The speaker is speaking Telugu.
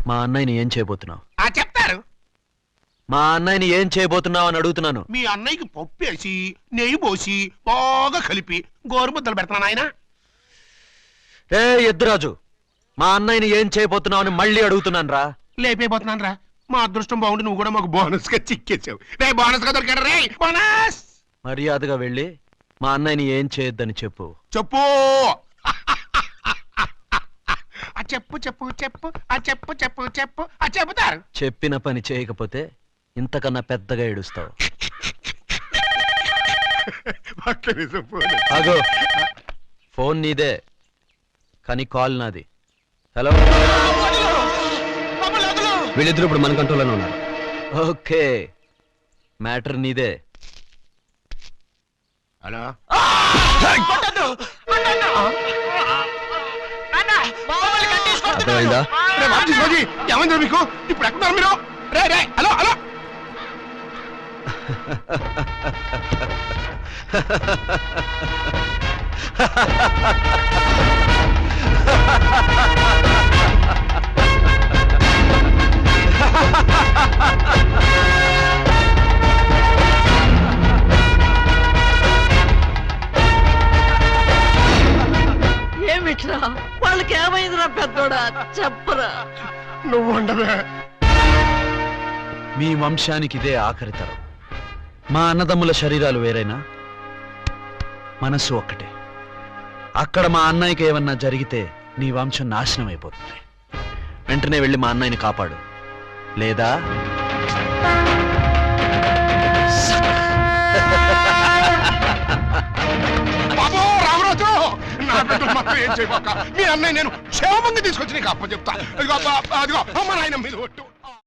మా అన్నయ్యని ఏం చేయబోతున్నావు? చెప్తారు. మా అన్నయ్యని ఏం చేయబోతున్నావు అని అడుగుతున్నాను. మీ అన్నయ్యకి పప్పేసి నెయ్యి పోసి బాగా కలిపి గోరుముద్దలు పెడతాను ఆయన. ఏ ఎద్దురాజు, మా అన్నయ్యని ఏం చేయబోతున్నావు అని మళ్ళీ అడుగుతున్నాను రా. లేపైపోతున్నాను రా. మా అదృష్టం బాగుండి నువ్వు కూడా మాకు బోనస్ గా చిక్కేసావు. రే బోనస్ గా దొరికాడు రే బోనస్. మర్యాదగా వెళ్ళి మా అన్నయ్యని ఏం చేయొద్దని చెప్పు. చెప్పు చెప్పు చెప్పు చెప్పు చెప్పు చెప్పు చెప్పు చెబుతారు. చెప్పిన పని చేయకపోతే ఇంతకన్నా పెద్దగా ఏడుస్తావు. అగో ఫోన్ నీదే కానీ కాల్ నాది. హలో, వీళ్ళిద్దరు ఇప్పుడు మన కంట్రోల్లోనే ఉన్నారు. ఓకే, మ్యాటర్ నీదే. హలో, అర్థమైందా? ఏమైంది మీకు? ఇప్పుడు ఎక్కడున్నారు మీరు? రే రే హలో హలో. ఏమిట్రా వాళ్ళకి ఏమైందిరా పెద్దోడా? చెప్పరా. నువ్వు ఉండవే. మీ వంశానికి ఇదే ఆఖరి తరం. మా అన్నదమ్ముల శరీరాలు వేరైనా మనసు ఒక్కటే. అక్కడ మా అన్నయ్యకి ఏమన్నా జరిగితే నీ వంశం నాశనం అయిపోతుంది. వెంటనే వెళ్ళి మా అన్నయ్యని కాపాడు, లేదా బాబు రామరాజు, నా బిడ్డలు మాత్రం ఏం చేయబాక. మీ అన్నయ్య నేను క్షేమంగా తీసుకొచ్చి నీకు అప్ప చెప్తా. అదిగో అమ్మ నాయన మీద ఒట్టు.